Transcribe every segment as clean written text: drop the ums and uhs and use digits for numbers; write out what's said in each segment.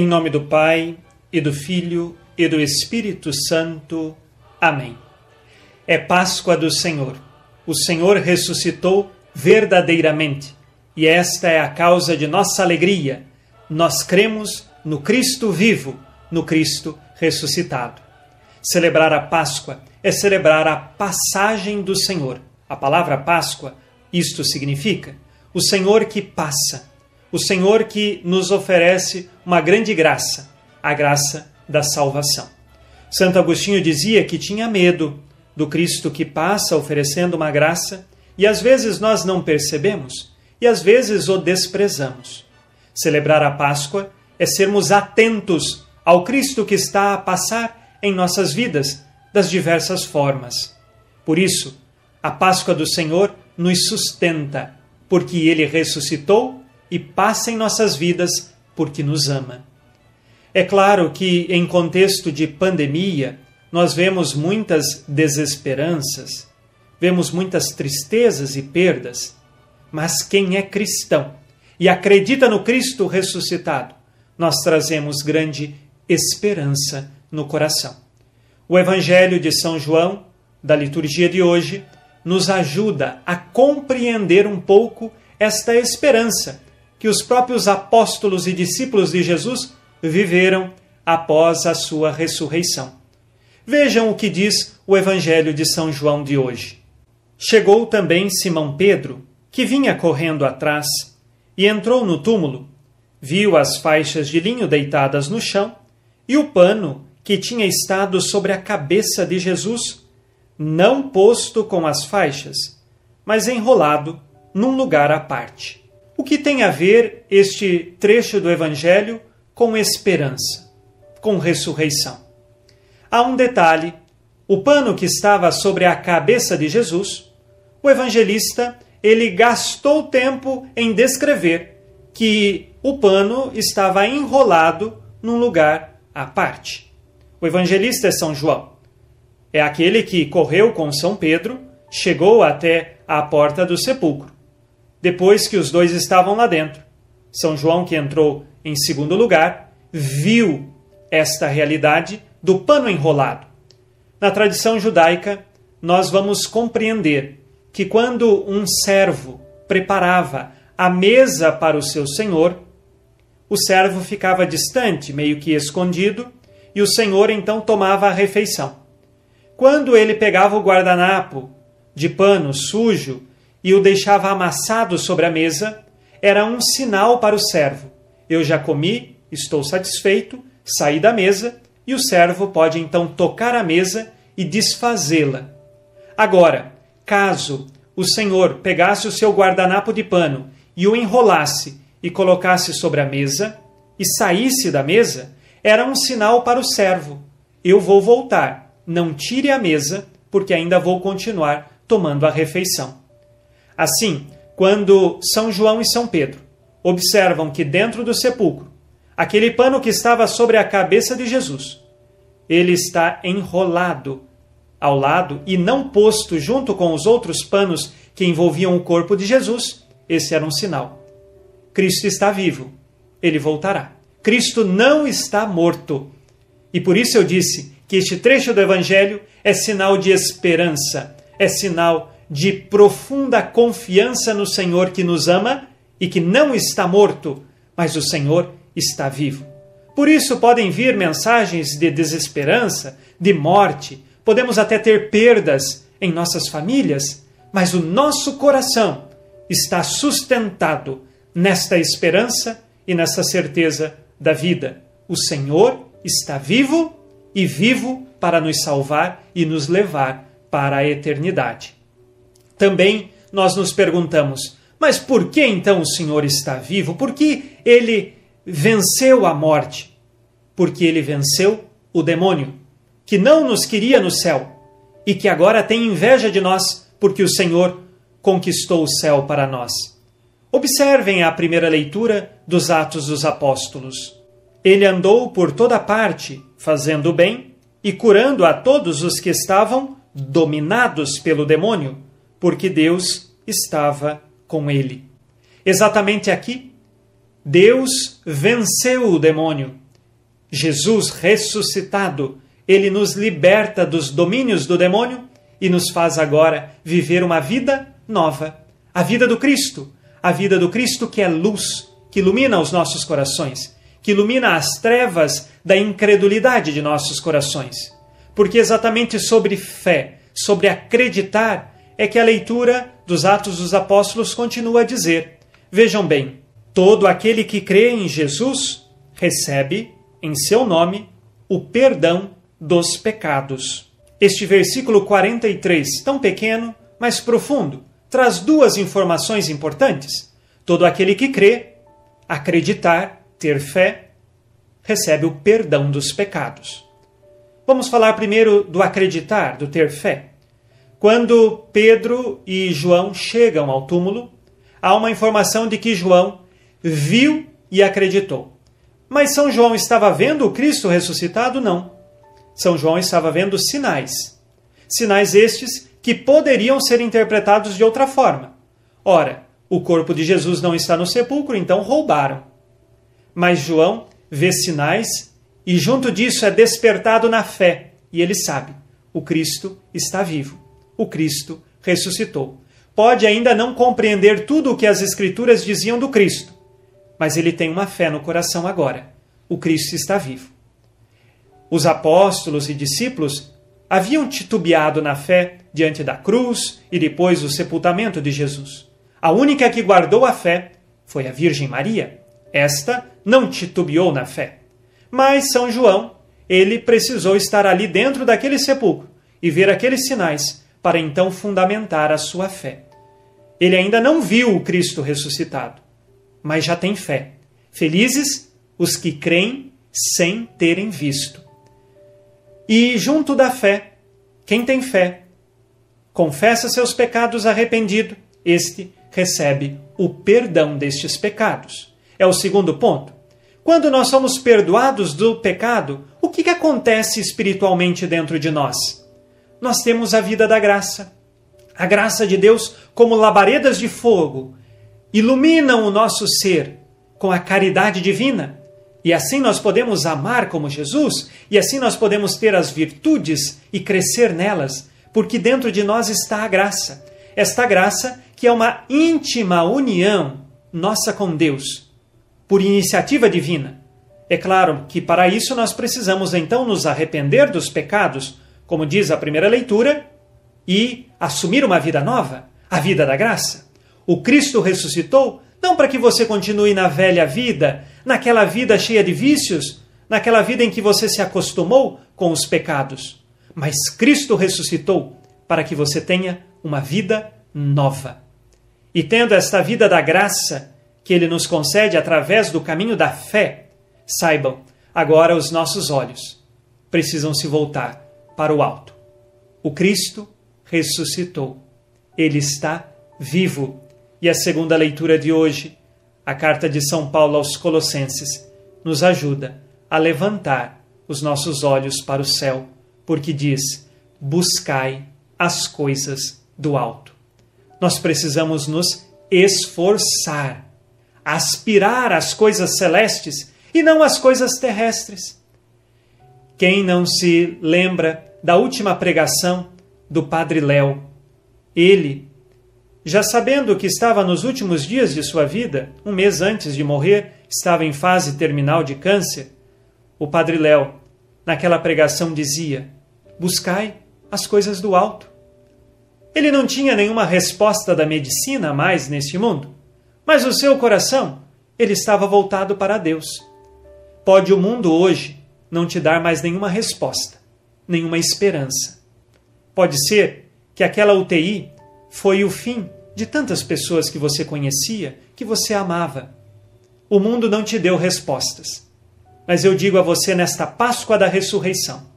Em nome do Pai, e do Filho, e do Espírito Santo. Amém. É Páscoa do Senhor. O Senhor ressuscitou verdadeiramente, e esta é a causa de nossa alegria. Nós cremos no Cristo vivo, no Cristo ressuscitado. Celebrar a Páscoa é celebrar a passagem do Senhor. A palavra Páscoa, isto significa o Senhor que passa, o Senhor que nos oferece uma grande graça, a graça da salvação. Santo Agostinho dizia que tinha medo do Cristo que passa oferecendo uma graça, e às vezes nós não percebemos, e às vezes o desprezamos. Celebrar a Páscoa é sermos atentos ao Cristo que está a passar em nossas vidas, das diversas formas. Por isso, a Páscoa do Senhor nos sustenta, porque Ele ressuscitou e passa em nossas vidas porque nos ama. É claro que, em contexto de pandemia, nós vemos muitas desesperanças, vemos muitas tristezas e perdas, mas quem é cristão e acredita no Cristo ressuscitado, nós trazemos grande esperança no coração. O Evangelho de São João, da liturgia de hoje, nos ajuda a compreender um pouco esta esperança que os próprios apóstolos e discípulos de Jesus viveram após a sua ressurreição. Vejam o que diz o Evangelho de São João de hoje. Chegou também Simão Pedro, que vinha correndo atrás, e entrou no túmulo, viu as faixas de linho deitadas no chão e o pano que tinha estado sobre a cabeça de Jesus, não posto com as faixas, mas enrolado num lugar à parte. O que tem a ver este trecho do Evangelho com esperança, com ressurreição? Há um detalhe: o pano que estava sobre a cabeça de Jesus, o evangelista, ele gastou tempo em descrever que o pano estava enrolado num lugar à parte. O evangelista é São João. É aquele que correu com São Pedro, chegou até a porta do sepulcro. Depois que os dois estavam lá dentro, São João, que entrou em segundo lugar, viu esta realidade do pano enrolado. Na tradição judaica, nós vamos compreender que quando um servo preparava a mesa para o seu senhor, o servo ficava distante, meio que escondido, e o senhor então tomava a refeição. Quando ele pegava o guardanapo de pano sujo e o deixava amassado sobre a mesa, era um sinal para o servo: eu já comi, estou satisfeito, saí da mesa, e o servo pode então tocar a mesa e desfazê-la. Agora, caso o senhor pegasse o seu guardanapo de pano e o enrolasse e colocasse sobre a mesa e saísse da mesa, era um sinal para o servo: eu vou voltar, não tire a mesa, porque ainda vou continuar tomando a refeição. Assim, quando São João e São Pedro observam que dentro do sepulcro, aquele pano que estava sobre a cabeça de Jesus, ele está enrolado ao lado e não posto junto com os outros panos que envolviam o corpo de Jesus, esse era um sinal. Cristo está vivo, ele voltará. Cristo não está morto. E por isso eu disse que este trecho do Evangelho é sinal de esperança, é sinal de profunda confiança no Senhor que nos ama e que não está morto, mas o Senhor está vivo. Por isso podem vir mensagens de desesperança, de morte, podemos até ter perdas em nossas famílias, mas o nosso coração está sustentado nesta esperança e nessa certeza da vida. O Senhor está vivo e vivo para nos salvar e nos levar para a eternidade. Também nós nos perguntamos: mas por que então o Senhor está vivo? Por que Ele venceu a morte? Porque Ele venceu o demônio, que não nos queria no céu e que agora tem inveja de nós, porque o Senhor conquistou o céu para nós. Observem a primeira leitura dos Atos dos Apóstolos. Ele andou por toda parte, fazendo o bem e curando a todos os que estavam dominados pelo demônio, porque Deus estava com ele. Exatamente aqui, Deus venceu o demônio, Jesus ressuscitado, ele nos liberta dos domínios do demônio e nos faz agora viver uma vida nova. A vida do Cristo que é luz, que ilumina os nossos corações, que ilumina as trevas da incredulidade de nossos corações. Porque exatamente sobre fé, sobre acreditar, é que a leitura dos Atos dos Apóstolos continua a dizer. Vejam bem, todo aquele que crê em Jesus recebe, em seu nome, o perdão dos pecados. Este versículo 43, tão pequeno, mas profundo, traz duas informações importantes. Todo aquele que crê, acreditar, ter fé, recebe o perdão dos pecados. Vamos falar primeiro do acreditar, do ter fé. Quando Pedro e João chegam ao túmulo, há uma informação de que João viu e acreditou. Mas São João estava vendo o Cristo ressuscitado? Não. São João estava vendo sinais. Sinais estes que poderiam ser interpretados de outra forma. Ora, o corpo de Jesus não está no sepulcro, então roubaram. Mas João vê sinais e junto disso é despertado na fé. E ele sabe, o Cristo está vivo. O Cristo ressuscitou. Pode ainda não compreender tudo o que as Escrituras diziam do Cristo, mas ele tem uma fé no coração agora. O Cristo está vivo. Os apóstolos e discípulos haviam titubeado na fé diante da cruz e depois do sepultamento de Jesus. A única que guardou a fé foi a Virgem Maria. Esta não titubeou na fé. Mas São João, ele precisou estar ali dentro daquele sepulcro e ver aqueles sinais para então fundamentar a sua fé. Ele ainda não viu o Cristo ressuscitado, mas já tem fé. Felizes os que creem sem terem visto. E junto da fé, quem tem fé, confessa seus pecados arrependido, este recebe o perdão destes pecados. É o segundo ponto. Quando nós somos perdoados do pecado, o que acontece espiritualmente dentro de nós? Nós temos a vida da graça. A graça de Deus, como labaredas de fogo, iluminam o nosso ser com a caridade divina. E assim nós podemos amar como Jesus, e assim nós podemos ter as virtudes e crescer nelas, porque dentro de nós está a graça. Esta graça que é uma íntima união nossa com Deus, por iniciativa divina. É claro que para isso nós precisamos então nos arrepender dos pecados, como diz a primeira leitura, e assumir uma vida nova, a vida da graça. O Cristo ressuscitou não para que você continue na velha vida, naquela vida cheia de vícios, naquela vida em que você se acostumou com os pecados, mas Cristo ressuscitou para que você tenha uma vida nova. E tendo esta vida da graça que Ele nos concede através do caminho da fé, saibam, agora os nossos olhos precisam se voltar para o alto. O Cristo ressuscitou. Ele está vivo. E a segunda leitura de hoje, a carta de São Paulo aos Colossenses, nos ajuda a levantar os nossos olhos para o céu, porque diz, buscai as coisas do alto. Nós precisamos nos esforçar, aspirar às coisas celestes e não às coisas terrestres. Quem não se lembra da última pregação do Padre Léo? Ele, já sabendo que estava nos últimos dias de sua vida, um mês antes de morrer, estava em fase terminal de câncer, o Padre Léo, naquela pregação, dizia, buscai as coisas do alto. Ele não tinha nenhuma resposta da medicina mais neste mundo, mas o seu coração, ele estava voltado para Deus. Pode o mundo hoje não te dar mais nenhuma resposta, nenhuma esperança. Pode ser que aquela UTI foi o fim de tantas pessoas que você conhecia, que você amava. O mundo não te deu respostas. Mas eu digo a você nesta Páscoa da Ressurreição,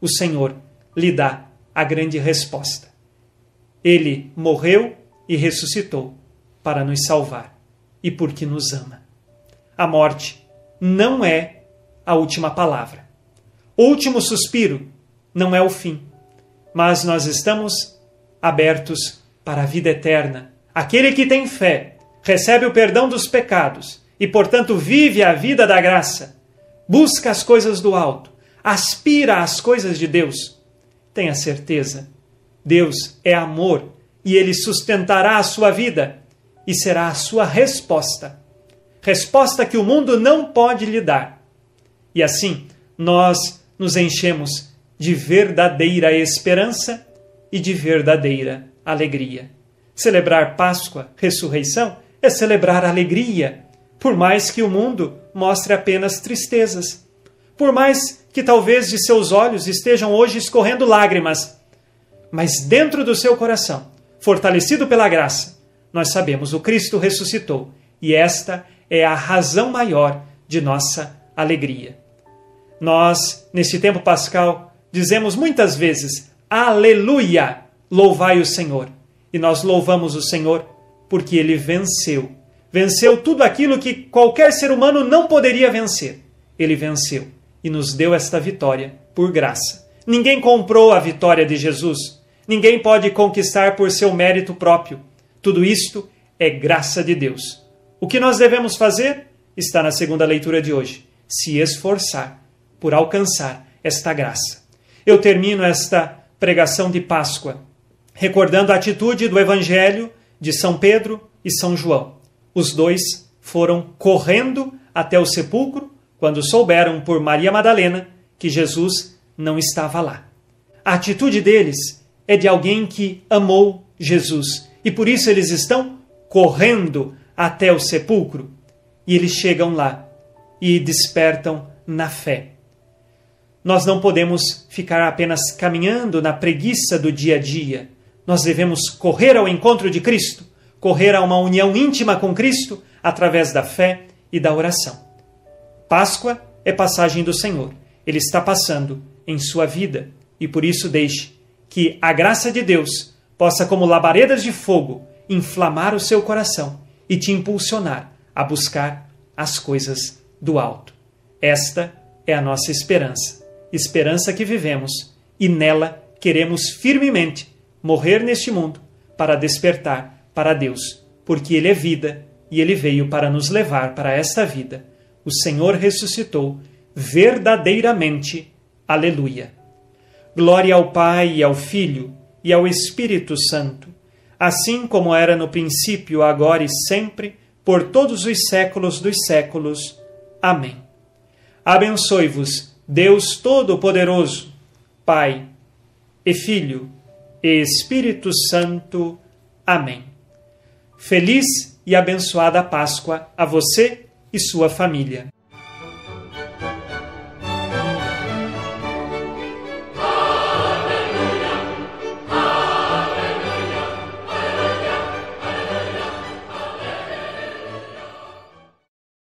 o Senhor lhe dá a grande resposta. Ele morreu e ressuscitou para nos salvar e porque nos ama. A morte não é a última palavra. O último suspiro não é o fim, mas nós estamos abertos para a vida eterna. Aquele que tem fé recebe o perdão dos pecados e, portanto, vive a vida da graça, busca as coisas do alto, aspira às coisas de Deus, tenha certeza, Deus é amor e Ele sustentará a sua vida e será a sua resposta. Resposta que o mundo não pode lhe dar. E assim, nós nos enchemos de verdadeira esperança e de verdadeira alegria. Celebrar Páscoa, ressurreição, é celebrar alegria, por mais que o mundo mostre apenas tristezas, por mais que talvez de seus olhos estejam hoje escorrendo lágrimas, mas dentro do seu coração, fortalecido pela graça, nós sabemos o Cristo ressuscitou e esta é a razão maior de nossa alegria. Nós, neste tempo pascal, dizemos muitas vezes, aleluia, louvai o Senhor. E nós louvamos o Senhor porque Ele venceu. Venceu tudo aquilo que qualquer ser humano não poderia vencer. Ele venceu e nos deu esta vitória por graça. Ninguém comprou a vitória de Jesus. Ninguém pode conquistar por seu mérito próprio. Tudo isto é graça de Deus. O que nós devemos fazer está na segunda leitura de hoje. Se esforçar por alcançar esta graça. Eu termino esta pregação de Páscoa recordando a atitude do Evangelho de São Pedro e São João. Os dois foram correndo até o sepulcro quando souberam por Maria Madalena que Jesus não estava lá. A atitude deles é de alguém que amou Jesus e por isso eles estão correndo até o sepulcro e eles chegam lá e despertam na fé. Nós não podemos ficar apenas caminhando na preguiça do dia a dia. Nós devemos correr ao encontro de Cristo, correr a uma união íntima com Cristo através da fé e da oração. Páscoa é passagem do Senhor. Ele está passando em sua vida e por isso deixe que a graça de Deus possa, como labaredas de fogo, inflamar o seu coração e te impulsionar a buscar as coisas do alto. Esta é a nossa esperança. Esperança que vivemos e nela queremos firmemente morrer neste mundo para despertar para Deus, porque Ele é vida e Ele veio para nos levar para esta vida. O Senhor ressuscitou verdadeiramente. Aleluia. Glória ao Pai, e ao Filho e ao Espírito Santo, assim como era no princípio, agora e sempre, por todos os séculos dos séculos. Amém. Abençoe-vos Deus Todo-Poderoso, Pai e Filho e Espírito Santo. Amém. Feliz e abençoada Páscoa a você e sua família.